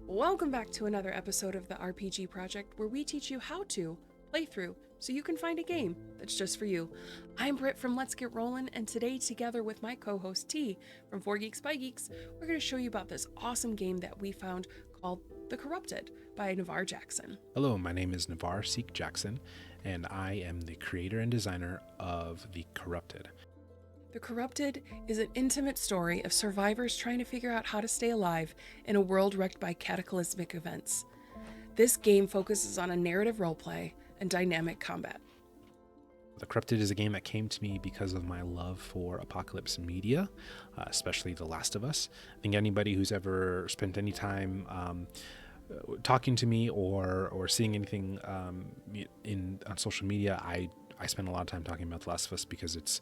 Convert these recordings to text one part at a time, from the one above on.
Welcome back to another episode of the RPG Project, where we teach you how to play through so you can find a game that's just for you. I'm Britt from Let's Get Rollin', and today, together with my co-host T from 4 Geeks by Geeks, we're going to show you about this awesome game that we found called The Corrupted by Navaar Jackson. Hello, my name is Navaar Seik-Jackson, and I am the creator and designer of The Corrupted. The Corrupted is an intimate story of survivors trying to figure out how to stay alive in a world wrecked by cataclysmic events. This game focuses on a narrative roleplay and dynamic combat. The Corrupted is a game that came to me because of my love for apocalypse media, especially The Last of Us. I think anybody who's ever spent any time talking to me or seeing anything on social media, I spend a lot of time talking about The Last of Us because it's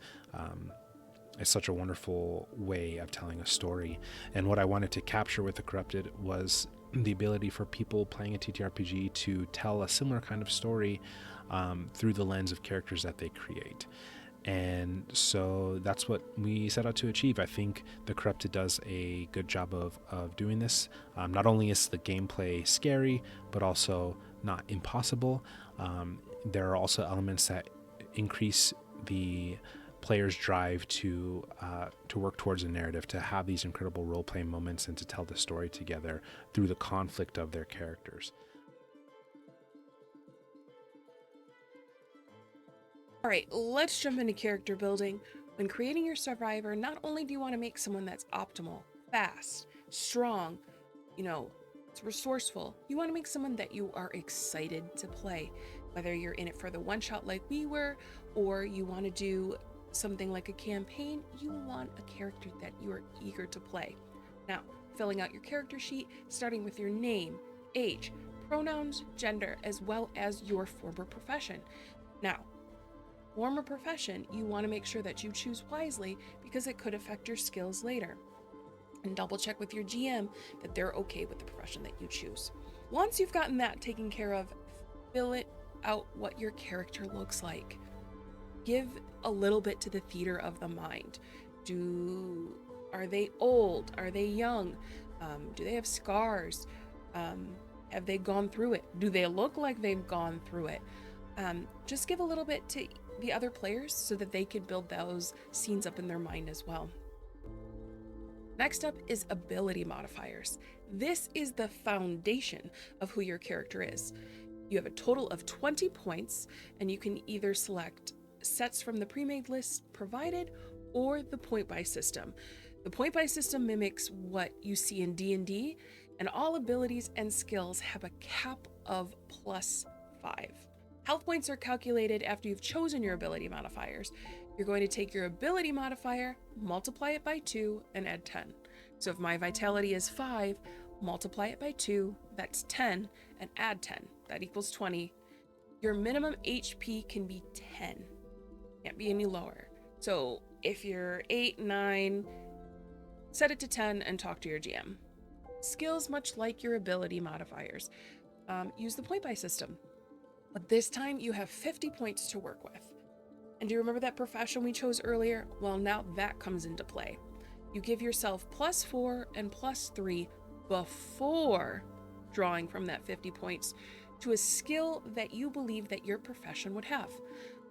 such a wonderful way of telling a story. And what I wanted to capture with The Corrupted was the ability for people playing a TTRPG to tell a similar kind of story through the lens of characters that they create. And so that's what we set out to achieve. I think The Corrupted does a good job of doing this. Not only is the gameplay scary, but also not impossible. There are also elements that increase the players' drive to work towards a narrative, to have these incredible role-play moments and to tell the story together through the conflict of their characters. All right, let's jump into character building. When creating your survivor, not only do you want to make someone that's optimal, fast, strong, resourceful, you want to make someone that you are excited to play. Whether you're in it for the one-shot like we were, or you want to do something like a campaign, you want a character that you are eager to play. Now, filling out your character sheet, starting with your name, age, pronouns, gender, as well as your former profession. Now, former profession, you want to make sure that you choose wisely because it could affect your skills later. And double check with your GM that they're okay with the profession that you choose. Once you've gotten that taken care of, fill it out what your character looks like. Give a little bit to the theater of the mind. Are they old? Are they young? Do they have scars? Have they gone through it? Do they look like they've gone through it? Just give a little bit to the other players so that they could build those scenes up in their mind as well. Next up is ability modifiers. This is the foundation of who your character is. You have a total of 20 points, and you can either select sets from the pre-made list provided or the point-buy system. The point-buy system mimics what you see in D&D, and all abilities and skills have a cap of +5. Health points are calculated after you've chosen your ability modifiers. You're going to take your ability modifier, multiply it by 2, and add 10. So if my vitality is 5, multiply it by 2, that's 10, and add 10. That equals 20. Your minimum HP can be 10. Can't be any lower. So if you're 8, 9, set it to 10 and talk to your GM. Skills, much like your ability modifiers, use the point buy system. But this time you have 50 points to work with. And do you remember that profession we chose earlier? Well, now that comes into play. You give yourself +4 and +3 before drawing from that 50 points to a skill that you believe that your profession would have.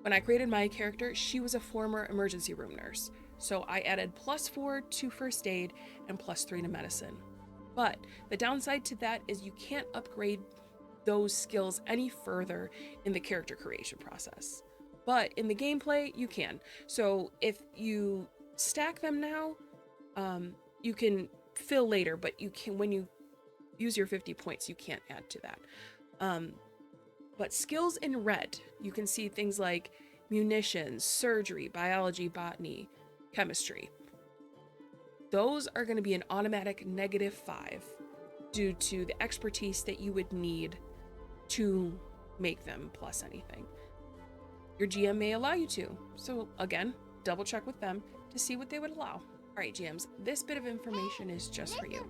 When I created my character, she was a former emergency room nurse. So I added +4 to first aid and +3 to medicine. But the downside to that is you can't upgrade those skills any further in the character creation process. But in the gameplay, you can. So if you stack them now, you can fill later, but you can, when you use your 50 points, you can't add to that. But skills in red, you can see things like munitions, surgery, biology, botany, chemistry. Those are going to be an automatic -5 due to the expertise that you would need to make them plus anything. Your GM may allow you to. So again, double check with them to see what they would allow. All right, GMs, this bit of information is just for you.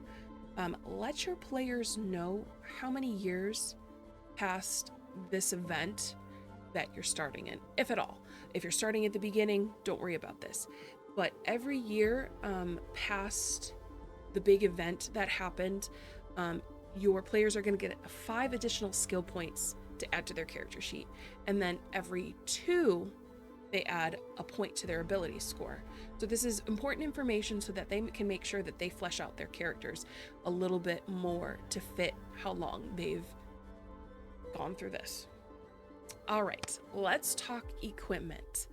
Let your players know how many years past this event that you're starting in, if at all. If you're starting at the beginning, don't worry about this. But every year past the big event that happened, your players are going to get 5 additional skill points to add to their character sheet. And then every 2, they add a point to their ability score. So this is important information so that they can make sure that they flesh out their characters a little bit more to fit how long they've gone through this. All right, let's talk equipment.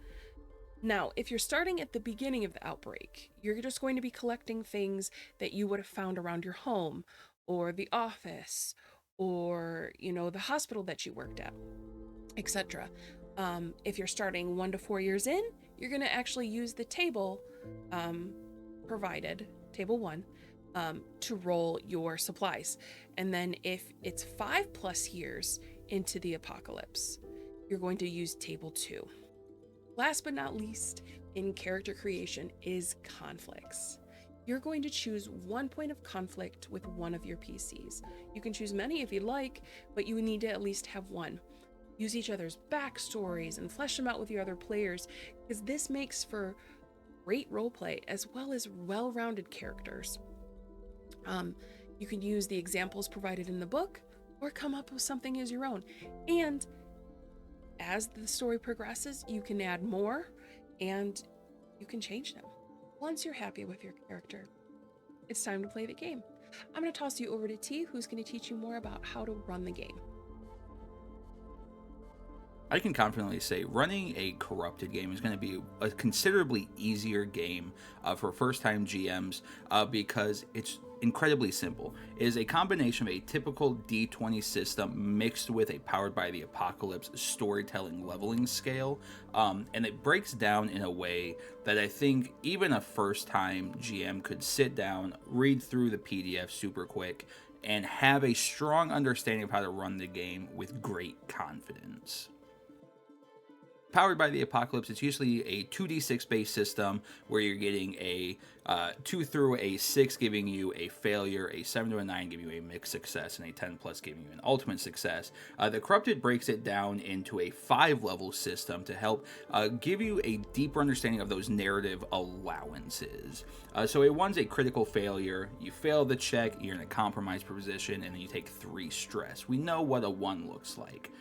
Now, if you're starting at the beginning of the outbreak, you're just going to be collecting things that you would have found around your home or the office or, the hospital that you worked at, etc. If you're starting 1 to 4 years in, you're going to actually use the table provided, table 1, to roll your supplies. And then if it's 5+ years into the apocalypse, you're going to use table 2. Last but not least, in character creation is conflicts. You're going to choose 1 point of conflict with one of your PCs. You can choose many if you'd like, but you need to at least have 1. Use each other's backstories and flesh them out with your other players, because this makes for great roleplay as well as well-rounded characters. You can use the examples provided in the book or come up with something as your own. And as the story progresses, you can add more and you can change them. Once you're happy with your character, it's time to play the game. I'm going to toss you over to T, who's going to teach you more about how to run the game. I can confidently say running a corrupted game is going to be a considerably easier game for first-time GMs because it's incredibly simple. It is a combination of a typical D20 system mixed with a Powered by the Apocalypse storytelling leveling scale, and it breaks down in a way that I think even a first-time GM could sit down, read through the PDF super quick, and have a strong understanding of how to run the game with great confidence. Powered by the Apocalypse, it's usually a 2d6 based system where you're getting a 2 through a 6 giving you a failure, a 7 to a 9 giving you a mixed success, and a 10 plus giving you an ultimate success. The Corrupted breaks it down into a 5-level system to help give you a deeper understanding of those narrative allowances. So a 1's a critical failure, you fail the check, you're in a compromised position, and then you take 3 stress. We know what a 1 looks like.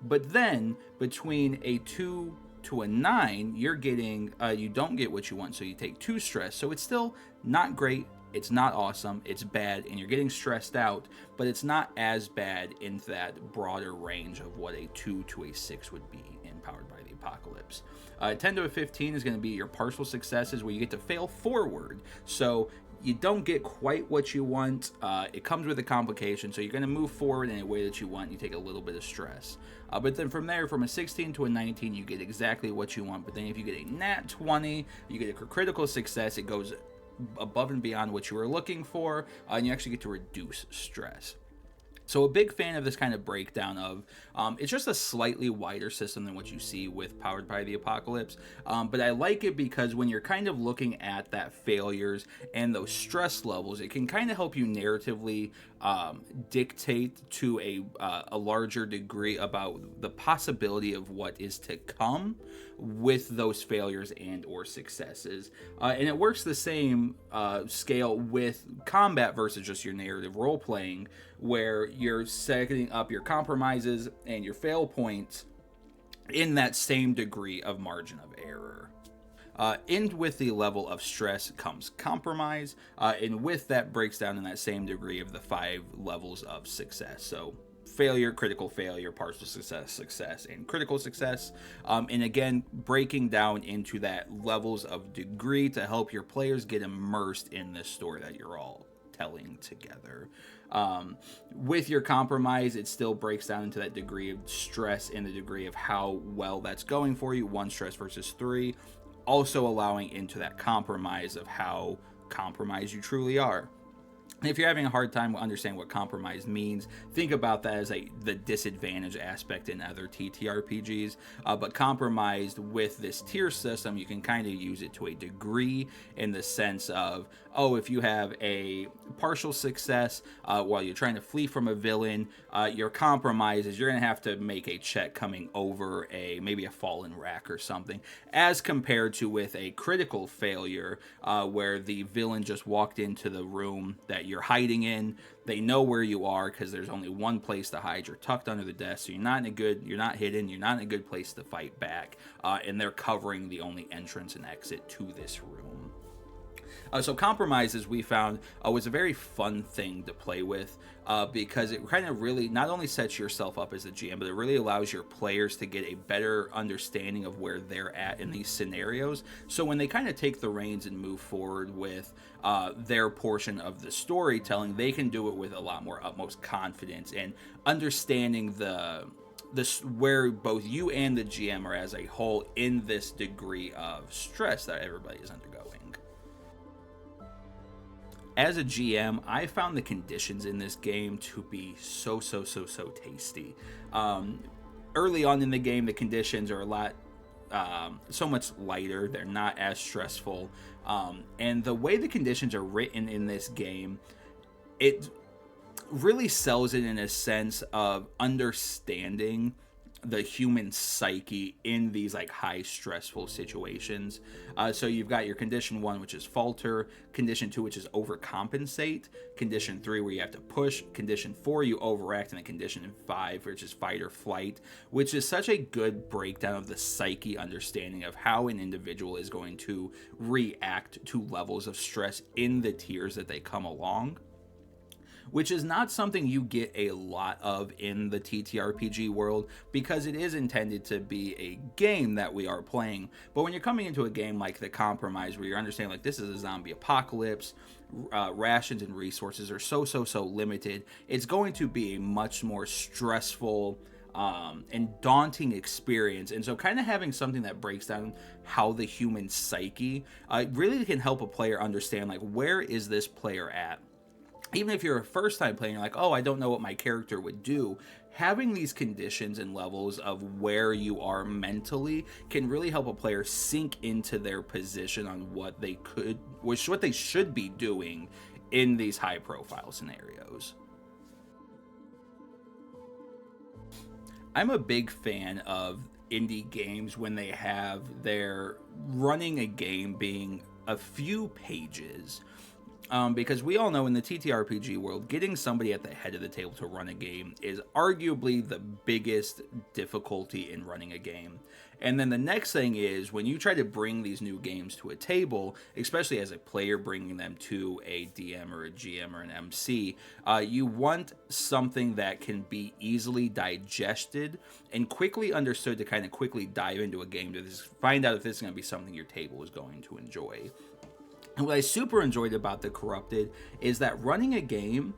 But then, between a 2 to a 9, you're getting, you don't get what you want, so you take 2 stress. So it's still not great, it's not awesome, it's bad, and you're getting stressed out, but it's not as bad in that broader range of what a 2 to a 6 would be in Powered by the Apocalypse. 10 to a 15 is going to be your partial successes, where you get to fail forward. So you don't get quite what you want. It comes with a complication, so you're going to move forward in a way that you want. You take a little bit of stress. But then from there, from a 16 to a 19, you get exactly what you want. But then if you get a nat 20, you get a critical success. It goes above and beyond what you were looking for, and you actually get to reduce stress. So a big fan of this kind of breakdown of, it's just a slightly wider system than what you see with Powered by the Apocalypse, but I like it because when you're kind of looking at that failures and those stress levels, it can kind of help you narratively dictate to a larger degree about the possibility of what is to come with those failures and or successes. And it works the same scale with combat versus just your narrative role-playing, where you're setting up your compromises and your fail points in that same degree of margin of error. And with the level of stress comes compromise, and with that breaks down in that same degree of the 5 levels of success. So failure, critical failure, partial success, success, and critical success. And again, breaking down into that levels of degree to help your players get immersed in this story that you're all telling together. With your compromise, it still breaks down into that degree of stress and the degree of how well that's going for you. 1 stress versus 3, also allowing into that compromise of how compromised you truly are. if you're having a hard time understanding what compromise means, think about that as the disadvantage aspect in other TTRPGs. But compromised with this tier system, you can kind of use it to a degree in the sense of, oh, if you have a partial success while you're trying to flee from a villain, your compromise is you're going to have to make a check coming over maybe a fallen rack or something, as compared to with a critical failure where the villain just walked into the room that you're hiding in. They know where you are because there's only one place to hide. You're tucked under the desk, so you're not hidden. You're not in a good place to fight back, and they're covering the only entrance and exit to this room. So compromises, we found, was a very fun thing to play with because it kind of really not only sets yourself up as a GM, but it really allows your players to get a better understanding of where they're at in these scenarios. So when they kind of take the reins and move forward with their portion of the storytelling, they can do it with a lot more utmost confidence and understanding where both you and the GM are as a whole in this degree of stress that everybody is undergoing. As a GM, I found the conditions in this game to be so tasty. Early on in the game, the conditions are a lot, so much lighter. They're not as stressful. And the way the conditions are written in this game, it really sells it in a sense of understanding the human psyche in these like high stressful situations. So you've got your condition 1, which is falter, condition 2, which is overcompensate, condition 3 where you have to push, condition 4 you overact, and then condition 5 which is fight or flight, which is such a good breakdown of the psyche understanding of how an individual is going to react to levels of stress in the tiers that they come along, which is not something you get a lot of in the TTRPG world because it is intended to be a game that we are playing. But when you're coming into a game like The Compromise, where you're understanding like this is a zombie apocalypse, rations and resources are so limited, it's going to be a much more stressful and daunting experience. And so kind of having something that breaks down how the human psyche really can help a player understand like where is this player at. Even if you're a first time player, you're like, oh, I don't know what my character would do. Having these conditions and levels of where you are mentally can really help a player sink into their position on what they should be doing in these high profile scenarios. I'm a big fan of indie games when they have their running a game being a few pages. Because we all know in the TTRPG world, getting somebody at the head of the table to run a game is arguably the biggest difficulty in running a game. And then the next thing is when you try to bring these new games to a table, especially as a player bringing them to a DM or a GM or an MC, you want something that can be easily digested and quickly understood to kind of quickly dive into a game to find out if this is going to be something your table is going to enjoy. And what I super enjoyed about The Corrupted is that running a game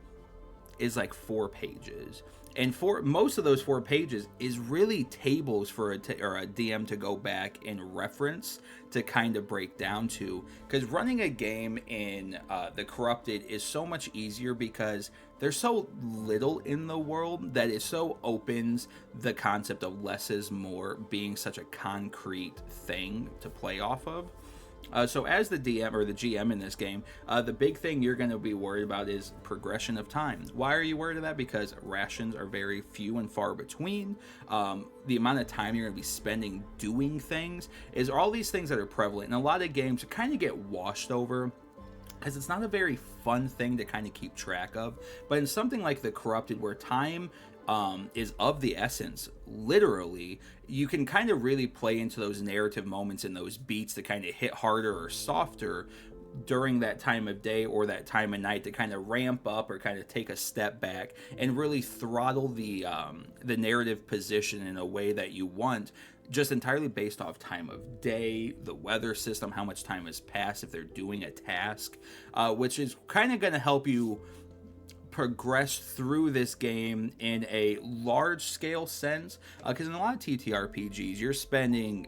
is like 4 pages. And for most of those 4 pages is really tables for a DM to go back and reference to kind of break down to. Because running a game in The Corrupted is so much easier because there's so little in the world that it so opens the concept of less is more being such a concrete thing to play off of. So as the DM or the GM in this game, the big thing you're going to be worried about is progression of time. Why are you worried of that? Because rations are very few and far between. The amount of time you're going to be spending doing things is all these things that are prevalent. And a lot of games kind of get washed over because it's not a very fun thing to kind of keep track of. But in something like The Corrupted, where time is of the essence, literally, you can kind of really play into those narrative moments and those beats to kind of hit harder or softer during that time of day or that time of night to kind of ramp up or kind of take a step back and really throttle the narrative position in a way that you want, just entirely based off time of day, the weather system, how much time has passed if they're doing a task, which is kind of going to help you progress through this game in a large scale sense, because in a lot of TTRPGs you're spending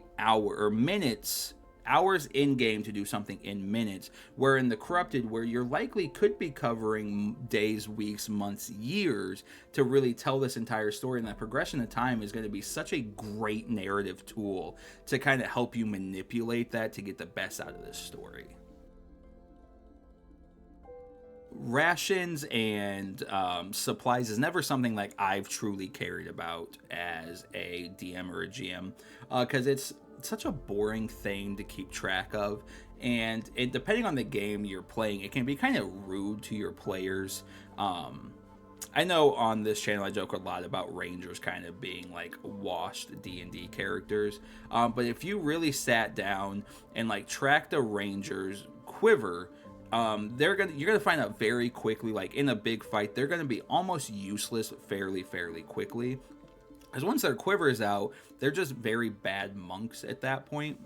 minutes hours in game to do something in minutes, where in the Corrupted, where you're likely could be covering days, weeks, months, years to really tell this entire story, and that progression of time is going to be such a great narrative tool to kind of help you manipulate that to get the best out of this story. Rations and supplies is never something like I've truly cared about as a DM or a GM, because it's such a boring thing to keep track of, and depending on the game you're playing, it can be kind of rude to your players. I know on this channel I joke a lot about rangers kind of being like washed D&D characters, but if you really sat down and like tracked a ranger's quiver, you're gonna find out very quickly, like in a big fight, they're gonna be almost useless fairly quickly. Because once their quiver is out, they're just very bad monks at that point.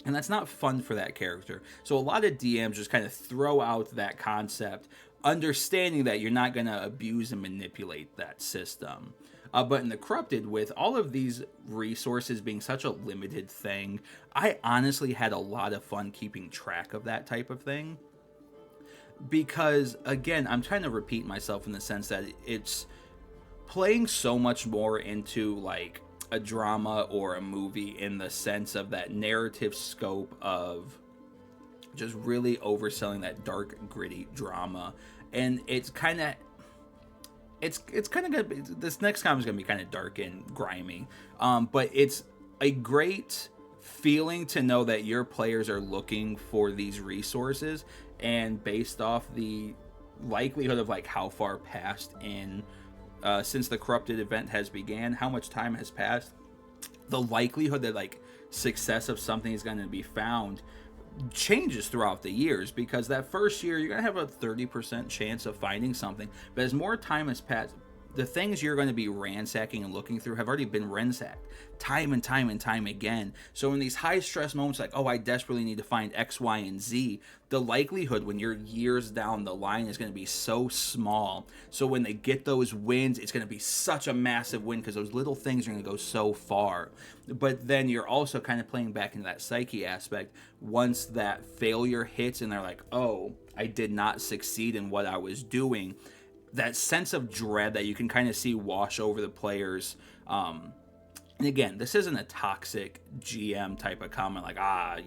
And that's not fun for that character. So a lot of DMs just kind of throw out that concept, understanding that you're not going to abuse and manipulate that system. But in the Corrupted, with all of these resources being such a limited thing, I honestly had a lot of fun keeping track of that type of thing. Because, again, I'm trying to repeat myself in the sense that it's playing so much more into like a drama or a movie, in the sense of that narrative scope of just really overselling that dark, gritty drama. And it's kind of gonna be, this next comment is gonna be kind of dark and grimy, but it's a great feeling to know that your players are looking for these resources, and based off the likelihood of like how far past in since the Corrupted event has began, how much time has passed, the likelihood that like success of something is going to be found changes throughout the years. Because that first year you're going to have a 30% chance of finding something, but as more time has passed, the things you're going to be ransacking and looking through have already been ransacked time and time again. So in these high stress moments, like, oh, I desperately need to find X, Y, and Z, the likelihood when you're years down the line is going to be so small. So when they get those wins, it's going to be such a massive win, because those little things are going to go so far. But then you're also kind of playing back into that psyche aspect. Once that failure hits and they're like, oh, I did not succeed in what I was doing, that sense of dread that you can kind of see wash over the players. And again, this isn't a toxic GM type of comment like,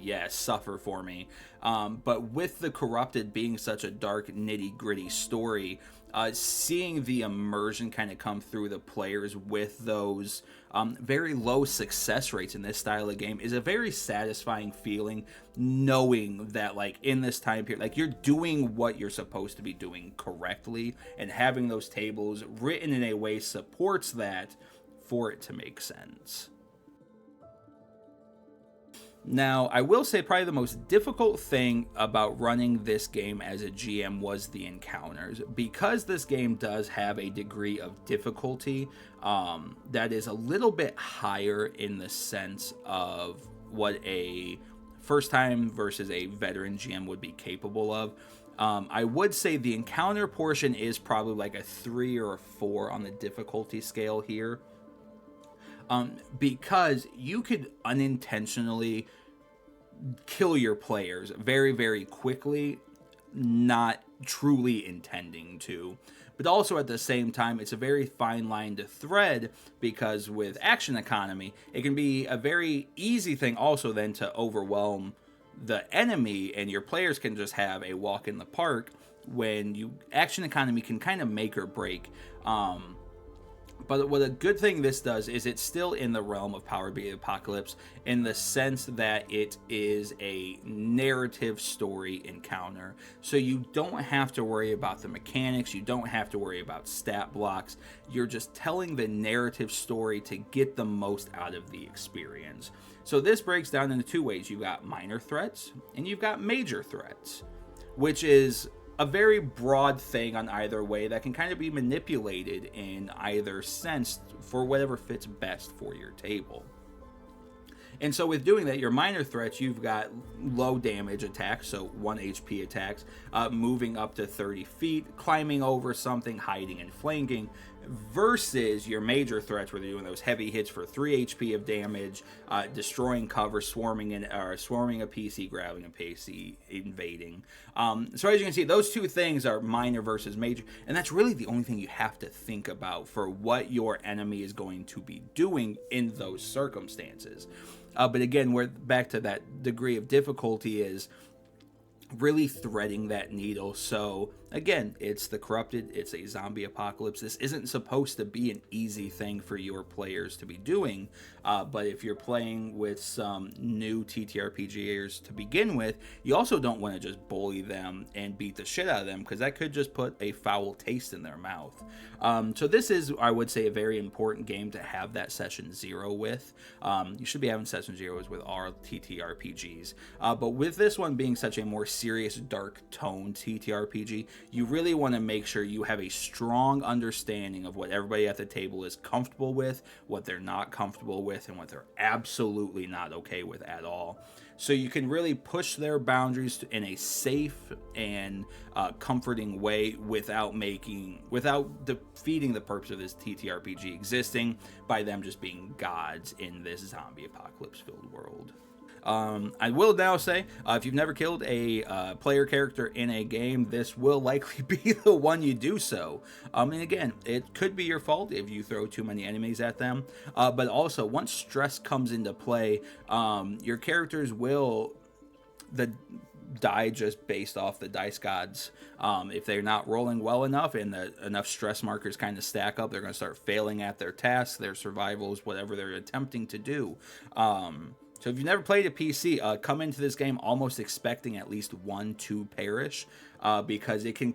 yes, suffer for me. But with the Corrupted being such a dark, nitty gritty story, seeing the immersion kind of come through the players with those very low success rates in this style of game is a very satisfying feeling, knowing that like in this time period, like you're doing what you're supposed to be doing correctly, and having those tables written in a way supports that for it to make sense. Now, I will say probably the most difficult thing about running this game as a GM was the encounters, because this game does have a degree of difficulty that is a little bit higher in the sense of what a first time versus a veteran GM would be capable of. I would say the encounter portion is probably like a 3 or a 4 on the difficulty scale here. Because you could unintentionally kill your players very quickly, not truly intending to. But also at the same time, it's a very fine line to thread, because with action economy, it can be a very easy thing also then to overwhelm the enemy, and your players can just have a walk in the park, when you action economy can kind of make or break. But what a good thing this does is it's still in the realm of Power Be the Apocalypse, in the sense that it is a narrative story encounter. So you don't have to worry about the mechanics, you don't have to worry about stat blocks. You're just telling the narrative story to get the most out of the experience. So this breaks down into 2 ways. You've got minor threats and you've got major threats, which is a very broad thing on either way that can kind of be manipulated in either sense for whatever fits best for your table. And so with doing that, your minor threats, you've got low damage attacks, so 1 HP attacks, moving up to 30 feet, climbing over something, hiding and flanking. versus your major threats where they're doing those heavy hits for 3 HP of damage, destroying cover, swarming a PC, grabbing a PC, invading. So as you can see, those two things are minor versus major, and that's really the only thing you have to think about for what your enemy is going to be doing in those circumstances. But again, we're back to that degree of difficulty is really threading that needle. So again, it's the corrupted, it's a zombie apocalypse. This isn't supposed to be an easy thing for your players to be doing, but if you're playing with some new TTRPGers to begin with, you also don't want to just bully them and beat the shit out of them, because that could just put a foul taste in their mouth. So this is, I would say, a very important game to have that session 0 with. You should be having session 0s with all TTRPGs, but with this one being such a more serious, dark tone TTRPG, you really want to make sure you have a strong understanding of what everybody at the table is comfortable with, what they're not comfortable with, and what they're absolutely not okay with at all. So you can really push their boundaries in a safe and comforting way without defeating the purpose of this TTRPG existing by them just being gods in this zombie apocalypse filled world. I will now say, if you've never killed a player character in a game, this will likely be the one you do so. And again, it could be your fault if you throw too many enemies at them, but also once stress comes into play, your characters will die just based off the dice gods. If they're not rolling well enough and enough stress markers kind of stack up, they're going to start failing at their tasks, their survivals, whatever they're attempting to do. So if you've never played a PC, come into this game almost expecting at least 1 to perish, because it can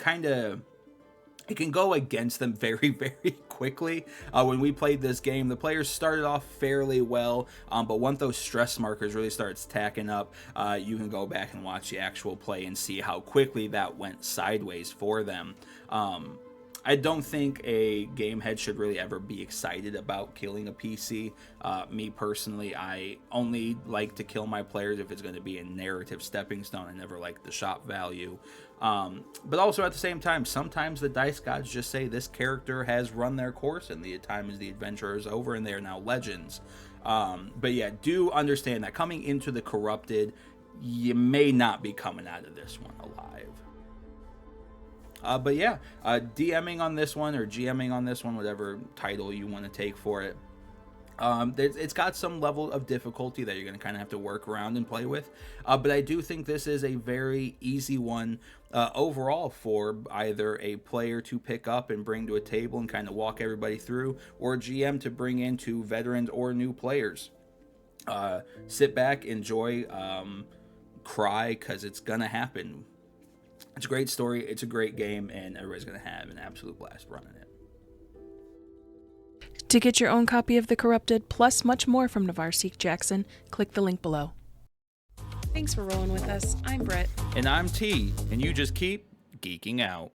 go against them very, very quickly. When we played this game, the players started off fairly well, but once those stress markers really starts tacking up, you can go back and watch the actual play and see how quickly that went sideways for them. I don't think a game head should really ever be excited about killing a PC. Me personally, I only like to kill my players if it's going to be a narrative stepping stone. I never like the shop value. But also at the same time, sometimes the dice gods just say this character has run their course and the time is the adventure is over and they are now legends. But yeah, do understand that coming into the corrupted, you may not be coming out of this one alive. But yeah, DMing on this one or GMing on this one, whatever title you want to take for it. It's got some level of difficulty that you're going to kind of have to work around and play with. But I do think this is a very easy one overall for either a player to pick up and bring to a table and kind of walk everybody through, or a GM to bring into veterans or new players. Sit back, enjoy, cry, because it's going to happen. It's a great story, it's a great game, and everybody's going to have an absolute blast running it. To get your own copy of The Corrupted, plus much more from Navaar Seik-Jackson, click the link below. Thanks for rolling with us. I'm Brett. And I'm T, and you just keep geeking out.